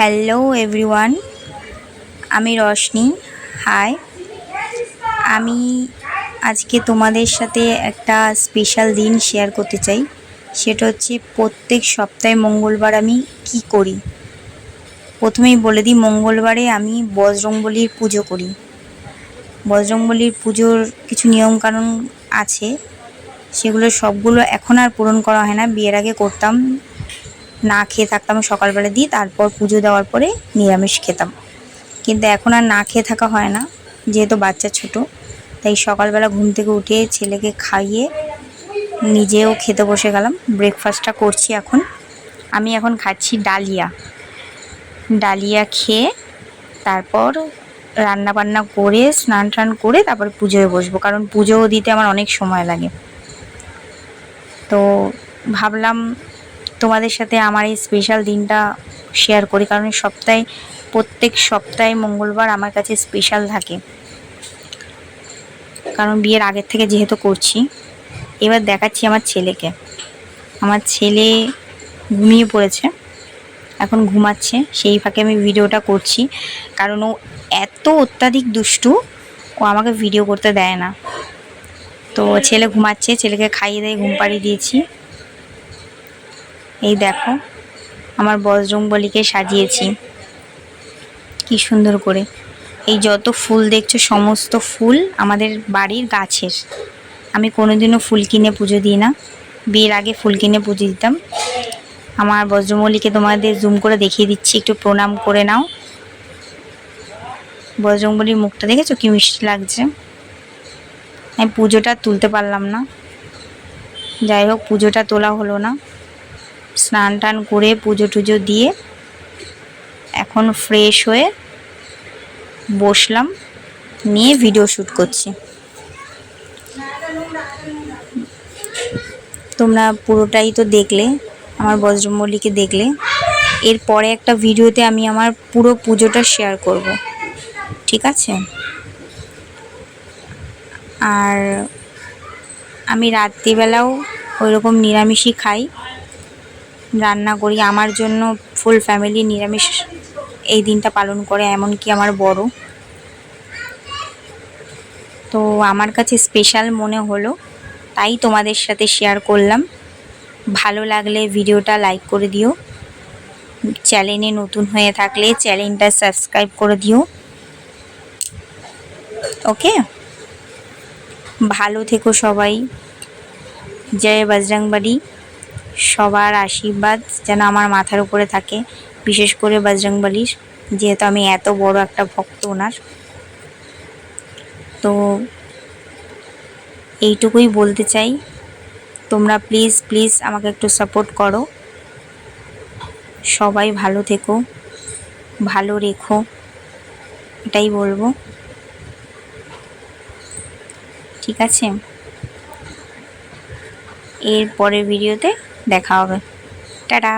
Hello everyone, আমি Roshni. High. আমি আজকে তোমাদের সাথে একটা স্পেশাল দিন শেয়ার করতে চাই। সেটা হচ্ছে প্রত্যেক সপ্তাহে মঙ্গলবার আমি কি করি। প্রথমেই বলে দিই, মঙ্গলবারে আমি বজরংবলীর পুজো করি। বজরংবলীর পুজোর কিছু নিয়মকানুন আছে, সেগুলো সবগুলো এখন আর পূরণ করা হয় না। বিয়ের আগে করতাম, না খেয়ে থাকতাম সকালবেলা দিয়ে, তারপর পুজো দেওয়ার পরে নিরামিষ খেতাম। কিন্তু এখন আর না খেয়ে থাকা হয় না, যেহেতু বাচ্চা ছোট। তাই সকালবেলা ঘুম থেকে উঠে ছেলেকে খাইয়ে নিজেও খেতে বসে গেলাম। ব্রেকফাস্টটা করছি এখন। আমি এখন খাচ্ছি ডালিয়া। ডালিয়া খেয়ে তারপর রান্না বান্না করে স্নান টান করে তারপর পুজোয় বসবো, কারণ পুজোও দিতে আমার অনেক সময় লাগে। তো ভাবলাম তোমাদের সাথে আমার এই স্পেশাল দিনটা শেয়ার করি, কারণ প্রত্যেক সপ্তাহে মঙ্গলবার আমার কাছে স্পেশাল থাকে, কারণ বিয়ের আগের থেকে যেহেতু করছি। এবার দেখাচ্ছি আমার ছেলেকে। আমার ছেলে ঘুমিয়ে পড়েছে, এখন ঘুমাচ্ছে, সেই ফাঁকে আমি ভিডিওটা করছি, কারণ ও এত অত্যাধিক দুষ্টু, ও আমাকে ভিডিও করতে দেয় না। তো ছেলে ঘুমাচ্ছে, ছেলেকে খাইয়ে দিয়ে ঘুম পাড়িয়ে দিয়েছি। এই দেখো আমার বজরংবলীকে সাজিয়েছি কি সুন্দর করে। এই যত ফুল দেখছো সমস্ত ফুল আমাদের বাড়ির গাছের। আমি কোনোদিনও ফুল কিনে পুজো দিই না, বিয়ের আগে ফুল কিনে পুজো দিতাম। আমার বজরংবলীকে তোমাদের জুম করে দেখিয়ে দিচ্ছি, একটু প্রণাম করে নাও। বজরংবলীর মুখটা দেখেছো কি মিষ্টি লাগছে। আমি পুজোটা তুলতে পারলাম না, যাই হোক পুজোটা তোলা হলো না। স্নান টান করে পুজো টুজো দিয়ে এখন ফ্রেশ হয়ে বসলাম, নিয়ে ভিডিও শ্যুট করছি। তোমরা পুরোটাই তো দেখলে, আমার বজরংবলীকে দেখলে। এরপরে একটা ভিডিওতে আমি আমার পুরো পুজোটা শেয়ার করব, ঠিক আছে? আর আমি রাত্রিবেলাও ওইরকম নিরামিষই খাই, রান্না করি। আমার জন্য ফুল ফ্যামিলি নিরামিষ এই দিনটা পালন করে, এমনকি আমার বড়। তো আমার কাছে স্পেশাল মনে হলো, তাই তোমাদের সাথে শেয়ার করলাম। ভালো লাগলে ভিডিওটা লাইক করে দিও, চ্যানেলে নতুন হয়ে থাকলে চ্যানেলটা সাবস্ক্রাইব করে দিও। ওকে, ভালো থেকো সবাই। জয় বজরংবলী। সবার আশীর্বাদ যেন আমার মাথার উপরে থাকে, বিশেষ করে বজরংবলীর, যেহেতু আমি এত বড় একটা ভক্ত ওনার। তো এইটুকুই বলতে চাই, তোমরা প্লিজ প্লিজ আমাকে একটু সাপোর্ট করো। সবাই ভালো থেকো, ভালো রেখো, এটাই বলবো, ঠিক আছে? এর পরের ভিডিওতে দেখা হবে। টাটা।